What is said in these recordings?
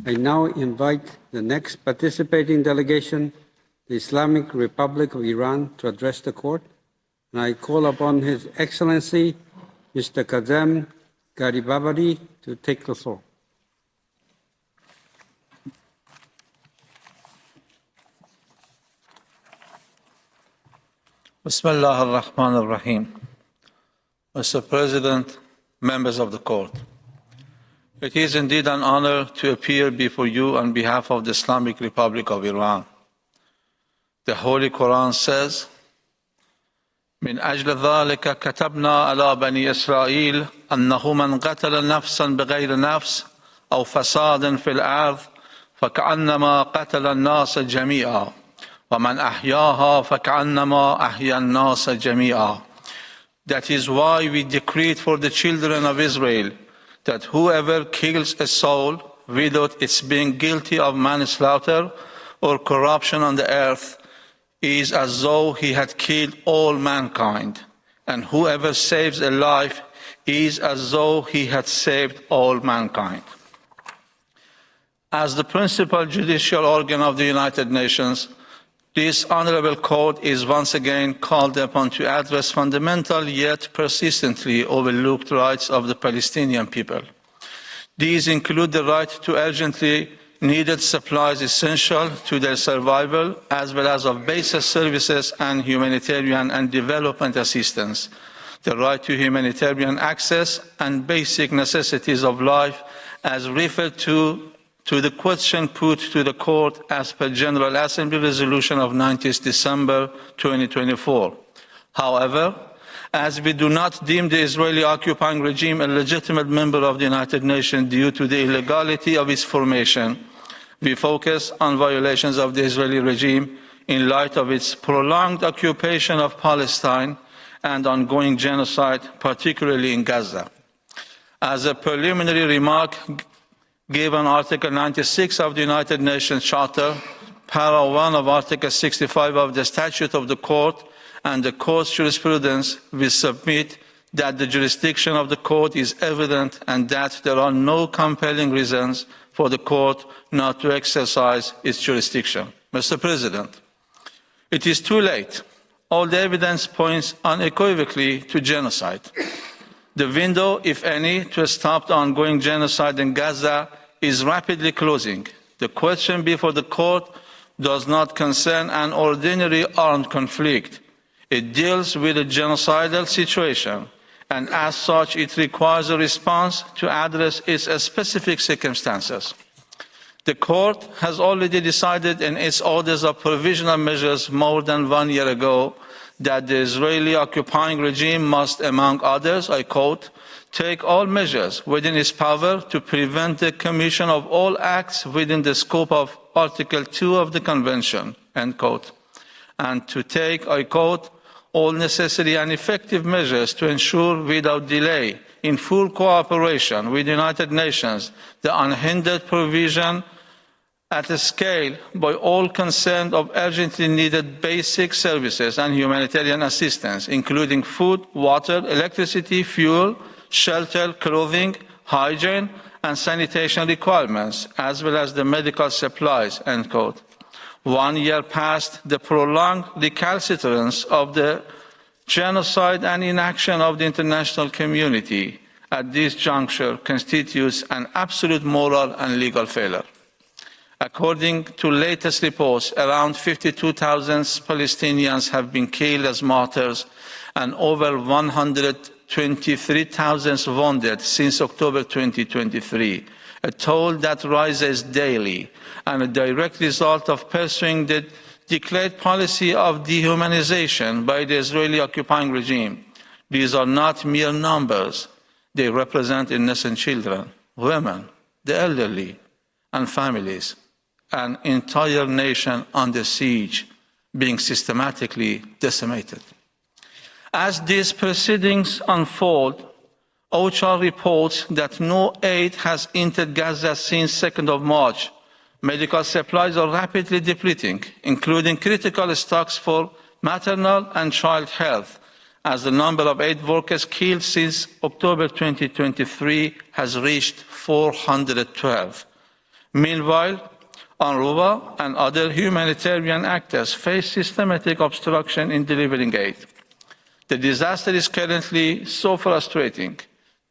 I now invite the next participating delegation, the Islamic Republic of Iran, to address the court. And I call upon His Excellency, Mr. Kazem Garibabadi, to take the floor. Bismillah ar-Rahman ar-Rahim. Mr. President, members of the court, it is indeed an honor to appear before you on behalf of the Islamic Republic of Iran. The Holy Quran says, من أجل ذلك كتبنا على بني إسرائيل أنه من قتل نفسا بغير نفس أو فساد في الأرض فكأنما قتل الناس جميعا ومن أحياها فكأنما أحيا الناس جميعا. That is why we decreed for the children of Israel that whoever kills a soul without its being guilty of manslaughter or corruption on the earth is as though he had killed all mankind, and whoever saves a life is as though he had saved all mankind. As the principal judicial organ of the United Nations, this honorable court is once again called upon to address fundamental yet persistently overlooked rights of the Palestinian people. These include the right to urgently needed supplies essential to their survival, as well as of basic services and humanitarian and development assistance, the right to humanitarian access and basic necessities of life, as referred to the question put to the court as per General Assembly Resolution of 19th December 2024. However, as we do not deem the Israeli occupying regime a legitimate member of the United Nations due to the illegality of its formation, we focus on violations of the Israeli regime in light of its prolonged occupation of Palestine and ongoing genocide, particularly in Gaza. As a preliminary remark, given Article 96 of the United Nations Charter, Para 1 of Article 65 of the Statute of the Court, and the Court's jurisprudence, we submit that the jurisdiction of the Court is evident and that there are no compelling reasons for the Court not to exercise its jurisdiction. Mr. President, it is too late. All the evidence points unequivocally to genocide. The window, if any, to stop the ongoing genocide in Gaza is rapidly closing. The question before the court does not concern an ordinary armed conflict. It deals with a genocidal situation, and as such, it requires a response to address its specific circumstances. The court has already decided in its orders of provisional measures more than 1 year ago that the Israeli occupying regime must, among others, I quote, take all measures within its power to prevent the commission of all acts within the scope of Article 2 of the Convention, end quote, and to take, I quote, all necessary and effective measures to ensure without delay, in full cooperation with the United Nations, the unhindered provision at a scale by all concerned of urgently needed basic services and humanitarian assistance, including food, water, electricity, fuel, shelter, clothing, hygiene, and sanitation requirements, as well as the medical supplies, end quote. 1 year past the prolonged recalcitrance of the genocide and inaction of the international community at this juncture constitutes an absolute moral and legal failure. According to latest reports, around 52,000 Palestinians have been killed as martyrs and over 123,000 wounded since October 2023, a toll that rises daily and a direct result of pursuing the declared policy of dehumanization by the Israeli occupying regime. These are not mere numbers. They represent innocent children, women, the elderly, and families. An entire nation under siege, being systematically decimated. As these proceedings unfold, OCHA reports that no aid has entered Gaza since 2nd of March. Medical supplies are rapidly depleting, including critical stocks for maternal and child health, as the number of aid workers killed since October 2023 has reached 412. Meanwhile, UNRWA and other humanitarian actors face systematic obstruction in delivering aid. The disaster is currently so frustrating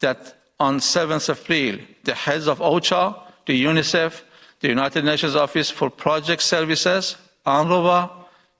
that on 7th April, the heads of OCHA, the UNICEF, the United Nations Office for Project Services, UNRWA,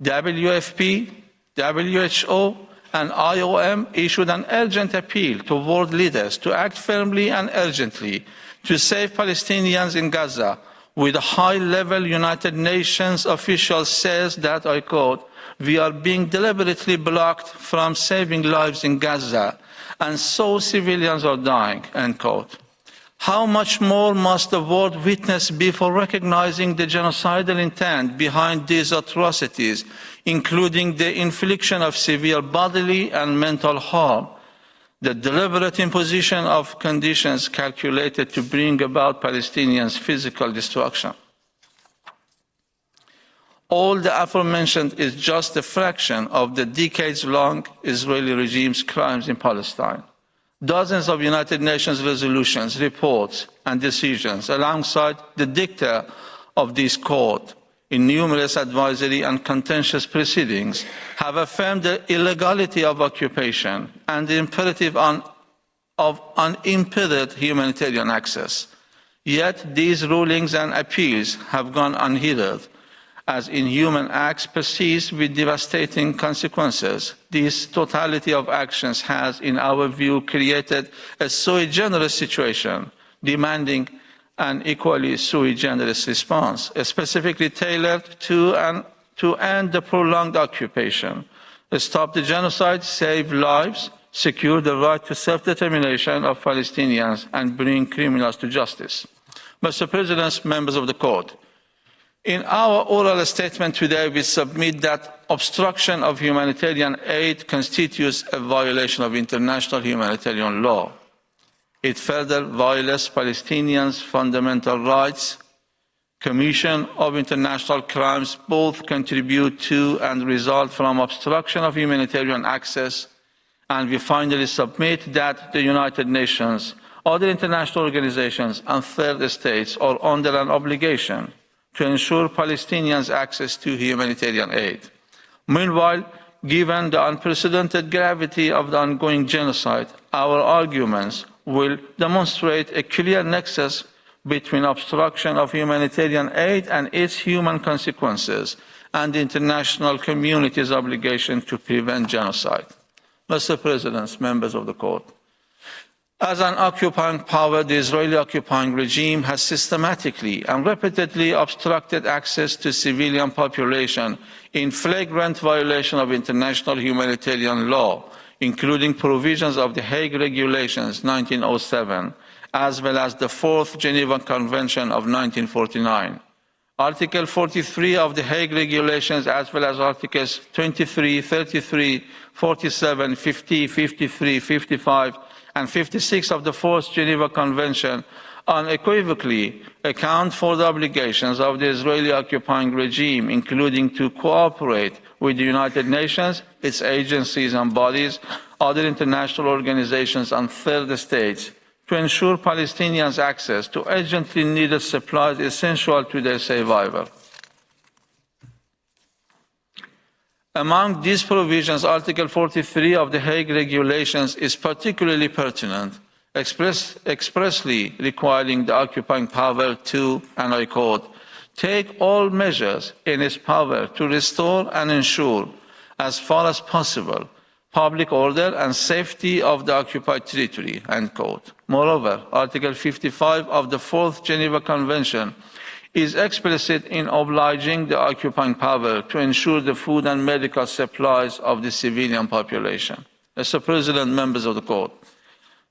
WFP, WHO, and IOM issued an urgent appeal to world leaders to act firmly and urgently to save Palestinians in Gaza, with a high-level United Nations official says that, I quote, "We are being deliberately blocked from saving lives in Gaza, and so civilians are dying," end quote. How much more must the world witness before recognizing the genocidal intent behind these atrocities, including the infliction of severe bodily and mental harm, the deliberate imposition of conditions calculated to bring about Palestinians' physical destruction? All the aforementioned is just a fraction of the decades-long Israeli regime's crimes in Palestine. Dozens of United Nations resolutions, reports, and decisions, alongside the dicta of this court in numerous advisory and contentious proceedings, have affirmed the illegality of occupation and the imperative of unimpeded humanitarian access. Yet these rulings and appeals have gone unheeded, as inhuman acts persist with devastating consequences. This totality of actions has, in our view, created a sui generis situation, demanding an equally sui generis response, specifically tailored to end the prolonged occupation, stop the genocide, save lives, secure the right to self-determination of Palestinians, and bring criminals to justice. Mr. President, members of the court, in our oral statement today, we submit that obstruction of humanitarian aid constitutes a violation of international humanitarian law. It further violates Palestinians' fundamental rights. Commission of international crimes both contribute to and result from obstruction of humanitarian access, and we finally submit that the United Nations, other international organizations, and third states are under an obligation to ensure Palestinians' access to humanitarian aid. Meanwhile, given the unprecedented gravity of the ongoing genocide, our arguments will demonstrate a clear nexus between obstruction of humanitarian aid and its human consequences, and the international community's obligation to prevent genocide. Mr. President, members of the court, as an occupying power, the Israeli occupying regime has systematically and repeatedly obstructed access to civilian population in flagrant violation of international humanitarian law, including provisions of the Hague Regulations 1907, as well as the Fourth Geneva Convention of 1949. Article 43 of the Hague Regulations, as well as Articles 23, 33, 47, 50, 53, 55, and 56 of the Fourth Geneva Convention unequivocally account for the obligations of the Israeli occupying regime, including to cooperate with the United Nations, its agencies and bodies, other international organizations, and third states to ensure Palestinians' access to urgently needed supplies essential to their survival. Among these provisions, Article 43 of the Hague Regulations is particularly pertinent, expressly requiring the occupying power to, and I quote, take all measures in its power to restore and ensure, as far as possible, public order and safety of the occupied territory, end quote. Moreover, Article 55 of the Fourth Geneva Convention is explicit in obliging the occupying power to ensure the food and medical supplies of the civilian population. Mr. President, members of the court,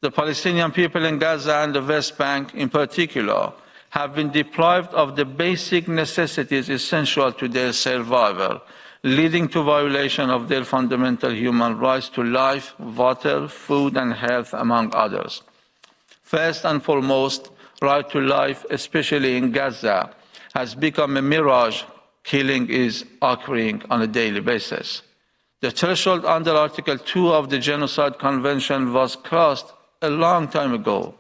the Palestinian people in Gaza and the West Bank in particular have been deprived of the basic necessities essential to their survival, leading to violation of their fundamental human rights to life, water, food, and health, among others. First and foremost, right to life, especially in Gaza, has become a mirage. Killing is occurring on a daily basis. The threshold under Article 2 of the Genocide Convention was crossed a long time ago.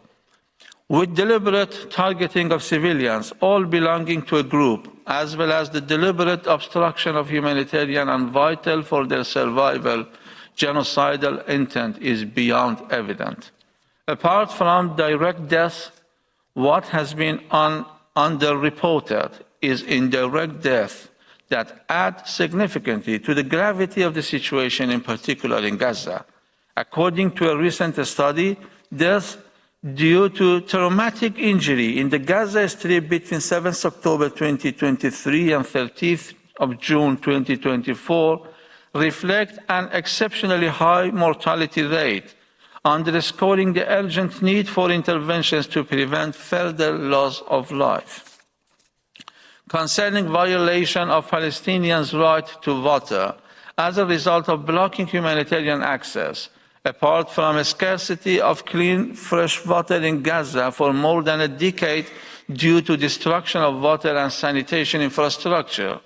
with deliberate targeting of civilians, all belonging to a group, as well as the deliberate obstruction of humanitarian and vital for their survival, genocidal intent is beyond evident. Apart from direct deaths, what has been underreported is indirect death that add significantly to the gravity of the situation, in particular in Gaza. According to a recent study, deaths due to traumatic injury in the Gaza Strip between 7th October 2023 and 30th of June 2024 reflect an exceptionally high mortality rate, underscoring the urgent need for interventions to prevent further loss of life. Concerning violation of Palestinians' right to water as a result of blocking humanitarian access, apart from a scarcity of clean, fresh water in Gaza for more than a decade due to destruction of water and sanitation infrastructure,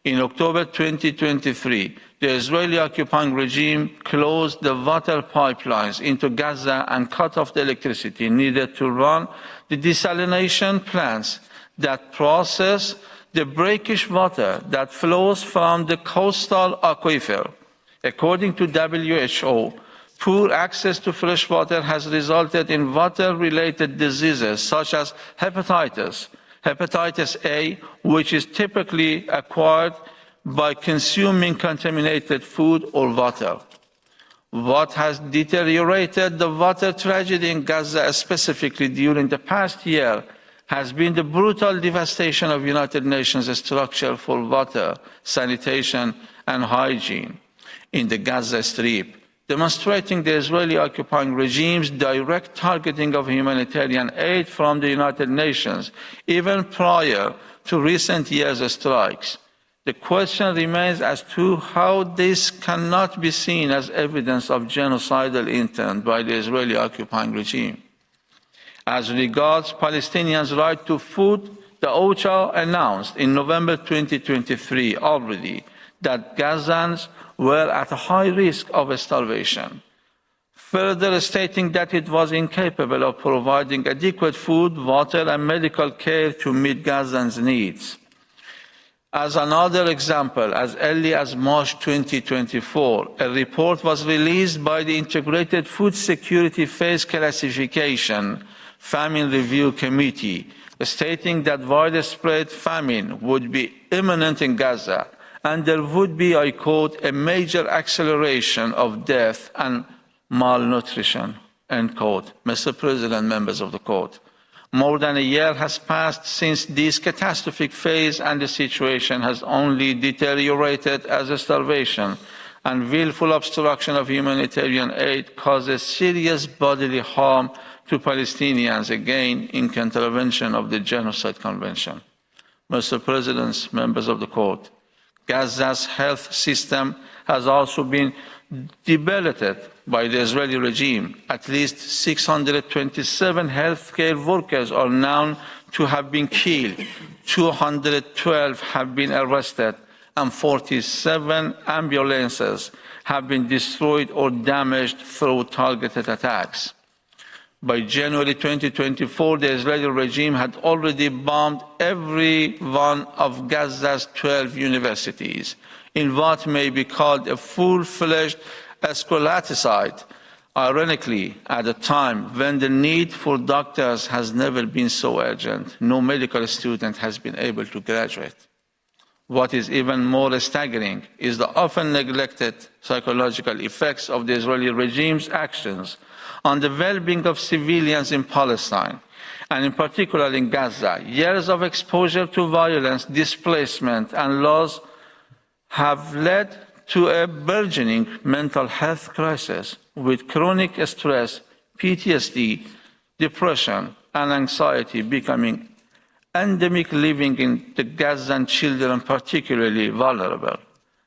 in October 2023, the Israeli occupying regime closed the water pipelines into Gaza and cut off the electricity needed to run the desalination plants that process the brackish water that flows from the coastal aquifer. According to WHO, poor access to fresh water has resulted in water-related diseases such as hepatitis A, which is typically acquired by consuming contaminated food or water. What has deteriorated the water tragedy in Gaza, specifically during the past year, has been the brutal devastation of United Nations structure for water, sanitation, and hygiene in the Gaza Strip, demonstrating the Israeli occupying regime's direct targeting of humanitarian aid from the United Nations, even prior to recent years' strikes. The question remains as to how this cannot be seen as evidence of genocidal intent by the Israeli occupying regime. As regards Palestinians' right to food, the OCHA announced in November 2023 already that Gazans were at a high risk of starvation, further stating that it was incapable of providing adequate food, water, and medical care to meet Gazans' needs. As another example, as early as March 2024, a report was released by the Integrated Food Security Phase Classification Famine Review Committee, stating that widespread famine would be imminent in Gaza, and there would be, I quote, a major acceleration of death and malnutrition, end quote. Mr. President, members of the court, more than a year has passed since this catastrophic phase, and the situation has only deteriorated as starvation and willful obstruction of humanitarian aid causes serious bodily harm to Palestinians, again in contravention of the Genocide Convention. Mr. President, members of the court, Gaza's health system has also been debilitated by the Israeli regime. At least 627 healthcare workers are known to have been killed, 212 have been arrested, and 47 ambulances have been destroyed or damaged through targeted attacks. By January 2024, the Israeli regime had already bombed every one of Gaza's 12 universities in what may be called a full-fledged scholaticide. Ironically, at a time when the need for doctors has never been so urgent, no medical student has been able to graduate. What is even more staggering is the often neglected psychological effects of the Israeli regime's actions on the well-being of civilians in Palestine, and in particular in Gaza. Years of exposure to violence, displacement, and loss have led to a burgeoning mental health crisis with chronic stress, PTSD, depression, and anxiety becoming endemic, living in the Gazan children particularly vulnerable.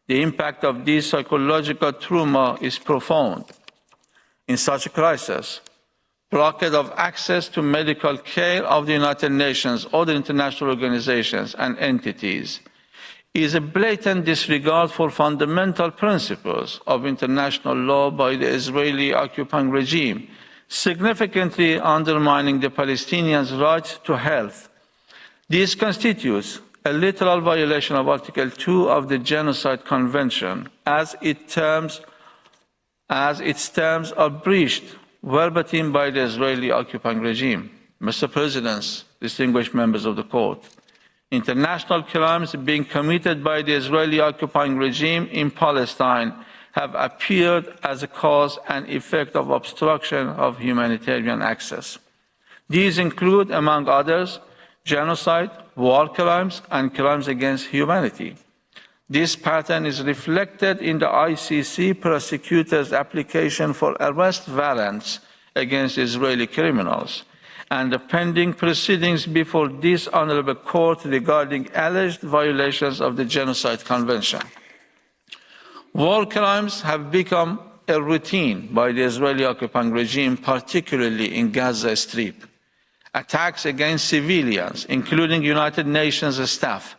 The impact of this psychological trauma is profound. In such a crisis, blockade of access to medical care of the United Nations, other international organizations and entities is a blatant disregard for fundamental principles of international law by the Israeli occupying regime significantly undermining the Palestinians' right to health. This constitutes a literal violation of Article 2 of the Genocide Convention, as its terms are breached verbatim by the Israeli occupying regime. Mr. President, distinguished members of the court, international crimes being committed by the Israeli occupying regime in Palestine have appeared as a cause and effect of obstruction of humanitarian access. These include, among others, genocide, war crimes, and crimes against humanity. This pattern is reflected in the ICC prosecutor's application for arrest warrants against Israeli criminals and the pending proceedings before this honorable court regarding alleged violations of the Genocide Convention. War crimes have become a routine by the Israeli occupying regime, particularly in Gaza Strip. Attacks against civilians, including United Nations staff,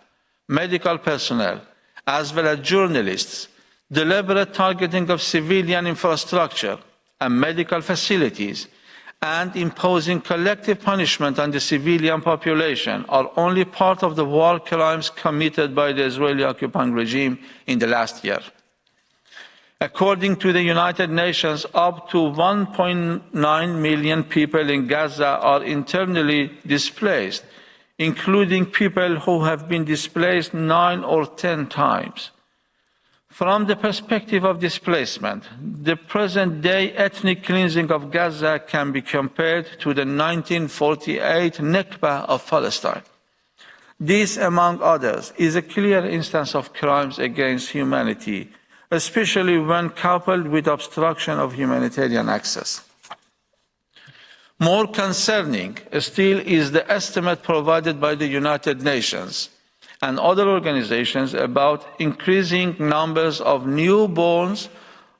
medical personnel, as well as journalists, deliberate targeting of civilian infrastructure and medical facilities, and imposing collective punishment on the civilian population are only part of the war crimes committed by the Israeli occupying regime in the last year. According to the United Nations, up to 1.9 million people in Gaza are internally displaced, including people who have been displaced 9 or 10 times. From the perspective of displacement, the present-day ethnic cleansing of Gaza can be compared to the 1948 Nakba of Palestine. This, among others, is a clear instance of crimes against humanity, especially when coupled with obstruction of humanitarian access. More concerning still is the estimate provided by the United Nations and other organizations about increasing numbers of newborns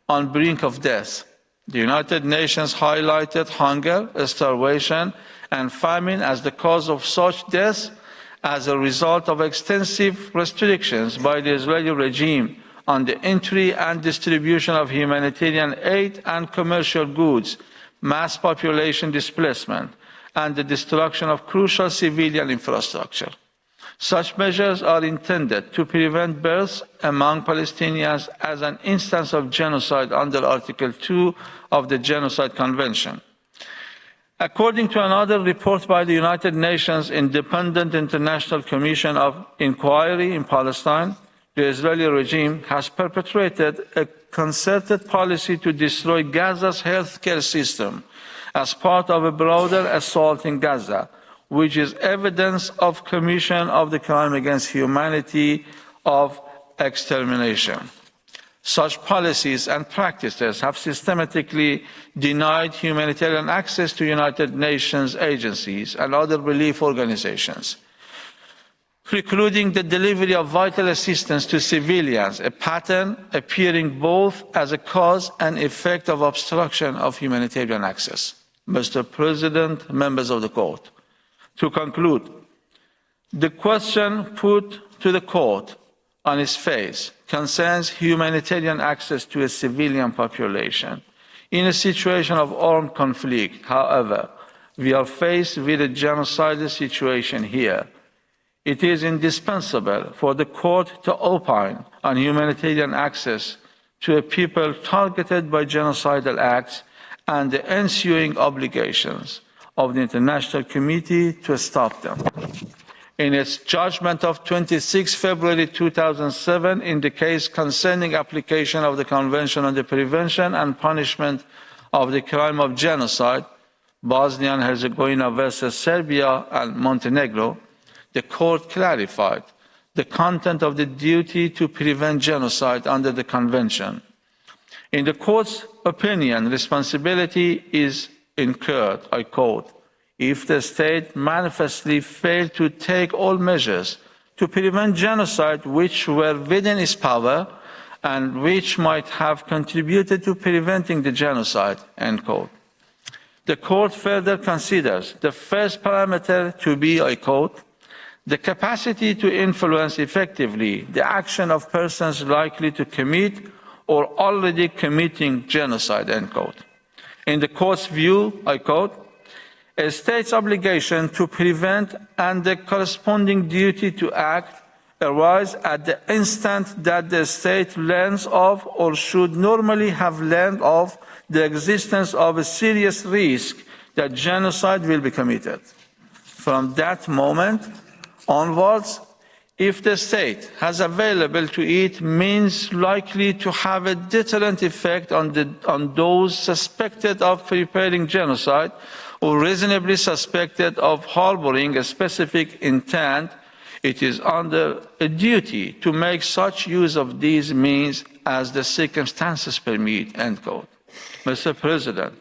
on brink of death. The United Nations highlighted hunger, starvation, and famine as the cause of such deaths as a result of extensive restrictions by the Israeli regime on the entry and distribution of humanitarian aid and commercial goods, mass population displacement, and the destruction of crucial civilian infrastructure. Such measures are intended to prevent births among Palestinians as an instance of genocide under Article 2 of the Genocide Convention. According to another report by the United Nations Independent International Commission of Inquiry in Palestine, the Israeli regime has perpetrated a concerted policy to destroy Gaza's healthcare system as part of a broader assault in Gaza, which is evidence of commission of the crime against humanity of extermination. Such policies and practices have systematically denied humanitarian access to United Nations agencies and other relief organizations, precluding the delivery of vital assistance to civilians, a pattern appearing both as a cause and effect of obstruction of humanitarian access. Mr. President, members of the court, to conclude, the question put to the court on its face concerns humanitarian access to a civilian population. In a situation of armed conflict, however, we are faced with a genocidal situation here. It is indispensable for the court to opine on humanitarian access to a people targeted by genocidal acts and the ensuing obligations of the international community to stop them. In its judgment of 26 February 2007 in the case concerning application of the Convention on the Prevention and Punishment of the Crime of Genocide, Bosnia and Herzegovina versus Serbia and Montenegro, the court clarified the content of the duty to prevent genocide under the Convention. In the court's opinion, responsibility is incurred, I quote, if the state manifestly failed to take all measures to prevent genocide which were within its power and which might have contributed to preventing the genocide, end quote. The court further considers the first parameter to be, I quote, the capacity to influence effectively the action of persons likely to commit or already committing genocide, end quote. In the court's view, I quote, a state's obligation to prevent and the corresponding duty to act arise at the instant that the state learns of or should normally have learned of the existence of a serious risk that genocide will be committed. From that moment onwards, if the state has available to it means likely to have a deterrent effect on those suspected of preparing genocide or reasonably suspected of harboring a specific intent, it is under a duty to make such use of these means as the circumstances permit, end quote. Mr. President,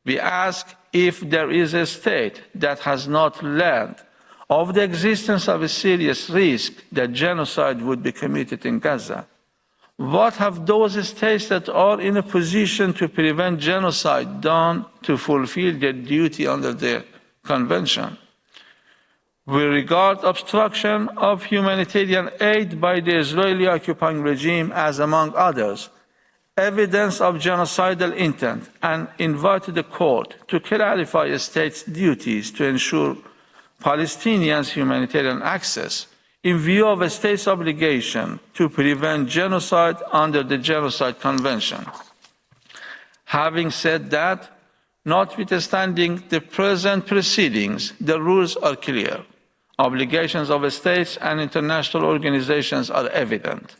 we ask if there is a state that has not learned of the existence of a serious risk that genocide would be committed in Gaza. What have those states that are in a position to prevent genocide done to fulfill their duty under the Convention? We regard obstruction of humanitarian aid by the Israeli occupying regime as, among others, evidence of genocidal intent and invited the court to clarify a state's duties to ensure Palestinians' humanitarian access in view of a state's obligation to prevent genocide under the Genocide Convention. Having said that, notwithstanding the present proceedings, the rules are clear. Obligations of states and international organizations are evident,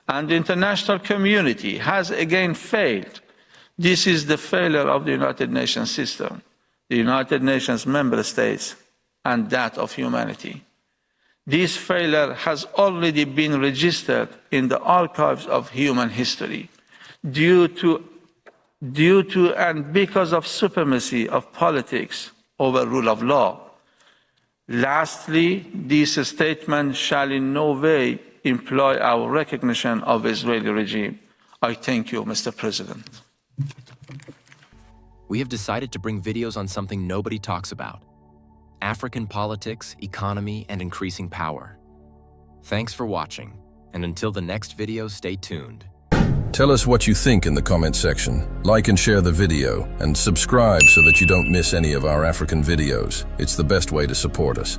and the international community has again failed. This is the failure of the United Nations system, the United Nations member states, and that of humanity. This failure has already been registered in the archives of human history due to and because of supremacy of politics over rule of law. Lastly, this statement shall in no way imply our recognition of the Israeli regime. I thank you, Mr. President. We have decided to bring videos on something nobody talks about: African politics, economy, and increasing power. Thanks for watching, and until the next video, stay tuned. Tell us what you think in the comment section. Like and share the video, and subscribe so that you don't miss any of our African videos. It's the best way to support us.